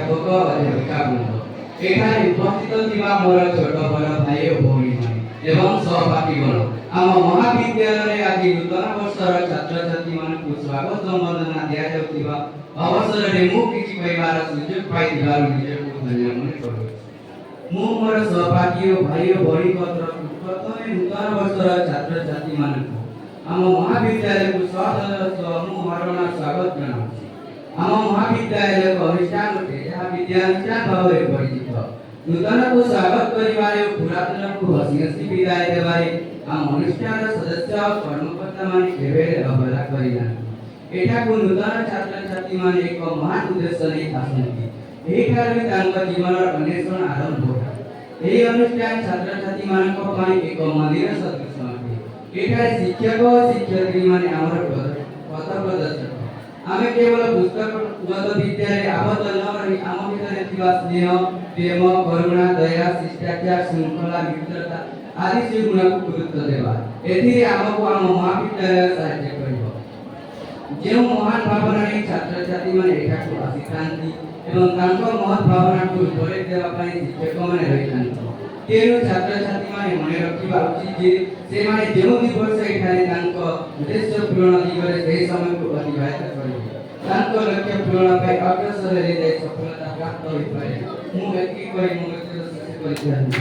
ଅଧ୍ୟାପକ ଅଧ୍ୟାପିକା ବୃନ୍ଦ, ଏଠାରେ ଉପସ୍ଥିତ ଥିବା ମୋର ଛୋଟ ବଡ଼ ଭାଇ ଓ ଭଉଣୀମାନେ ଏବଂ ସହପାଠୀଗଣ, ଆମ ମହାବିଦ୍ୟାଳୟରେ ଆଜି ନୂତନ ବର୍ଷର ଛାତ୍ରଛାତ୍ରୀମାନଙ୍କୁ ସ୍ୱାଗତ ସମ୍ବର୍ଦ୍ଧନା ଦିଆଯାଉଥିବା ଅବସରରେ ମୁଁ କିଛି କହିବାର ସୁଯୋଗ ପାଇଥିବାରୁ ନିଜକୁ ଧନ୍ୟ ମନେ କରୁଛି। ମୁଁ ମୋର ସହପାଠୀ ଓ ଭାଇ ଓ ଭଉଣୀଙ୍କ ତରଫରୁ ପ୍ରଥମେ ନୂତନ ବର୍ଷର ଛାତ୍ରଛାତ୍ରୀମାନଙ୍କୁ ଆମ ମହାବିଦ୍ୟାଳୟକୁ ସହଜର ସହ ମୁଁ ମରଣ ସ୍ୱାଗତ ଜଣାଉଛି। ଆମ ମହାବିଦ୍ୟାଳୟ ଏକ ଅନୁଷ୍ଠାନ ଅଟେ ଯାହା ବିଦ୍ୟାନୁଷ୍ଠାନ ଭାବରେ ପରିଚିତ। ନୂତନକୁ ସ୍ୱାଗତ କରିବାରେ ଓ ପୁରାତନକୁ ହସି ହସି ବିଦାୟ ଦେବାରେ ଆମ ଅନୁଷ୍ଠାନର ସଦସ୍ୟ ଓ କର୍ମକର୍ତ୍ତାମାନେ କେବେ ଅବହେଳା କରିନାହାନ୍ତି। ଏଠାକୁ ନୂତନ ଛାତ୍ରଛାତ୍ରୀମାନେ ଏକ ମହାନ ଉଦ୍ଦେଶ୍ୟ ନେଇ ଆସନ୍ତି। ଏହିଠାରୁ ହିଁ ତାଙ୍କ ଜୀବନର ଅନ୍ୱେଷଣ ଆରମ୍ଭ ହୁଏ। ଏହି ଅନୁଷ୍ଠାନ ଛାତ୍ରଛାତ୍ରୀମାନଙ୍କ ପାଇଁ ଏକ ମନ୍ଦିର ସଦୃଶ ଅଟେ। ଏଠାରେ ଶିକ୍ଷକ ଓ ଶିକ୍ଷୟିତ୍ରୀମାନେ ଆମର ପଥପ୍ରଦର୍ଶକ। ଆମେ କେବଳ ପୁସ୍ତକଗତ ବିଦ୍ୟାରେ ଆବଦ୍ଧ ନ ରହି ଆମ ଭିତରେ ଥିବା ସ୍ନେହ, ପ୍ରେମ, କରୁଣା, ଦୟା, ଶିଷ୍ଟାଚାର, ଶୃଙ୍ଖଳା, ମିତ୍ରତା ଆଦି ସେଗୁଣକୁ ଗୁରୁତ୍ୱ ଦେବା। ଏଥିରେ ଆମକୁ ଆମ ମହାବିଦ୍ୟାଳୟ ସାହାଯ୍ୟ କରିବ। ଯେଉଁ ମହାନ ଭାବନା ନେଇ ଛାତ୍ରଛାତ୍ରୀମାନେ ଏଠାକୁ ଆସିଥାନ୍ତି ଏବଂ ତାଙ୍କ ମହତ୍ ଭାବନାକୁ ଉପଦେଶ ଦେବା ପାଇଁ ଶିକ୍ଷକମାନେ ରହିଥାନ୍ତି। ତେଣୁ ଛାତ୍ରଛାତ୍ରୀମାନେ ମନେ ରଖିବା ଉଚିତ ଯେ ସେମାନେ ଯେଉଁ ଦୁଇ ବର୍ଷ ଏଠାରେ ତାଙ୍କ ଉଦ୍ଦେଶ୍ୟ ପୂରଣ ଦିଗରେ ସେହି ସମୟକୁ ଅତିବାହିତ କରିବେ। ତାଙ୍କ ଲକ୍ଷ୍ୟ ପୂରଣ ପାଇଁ ଅଗ୍ରସର ହେଲେ ଯାଇ ସଫଳତା ପ୍ରାପ୍ତ ହୋଇପାରେ। ମୁଁ ଏତିକି କହି ମୋ ବ୍ୟକ୍ତିଗତ ଶିକ୍ଷା କରିଥାନ୍ତି।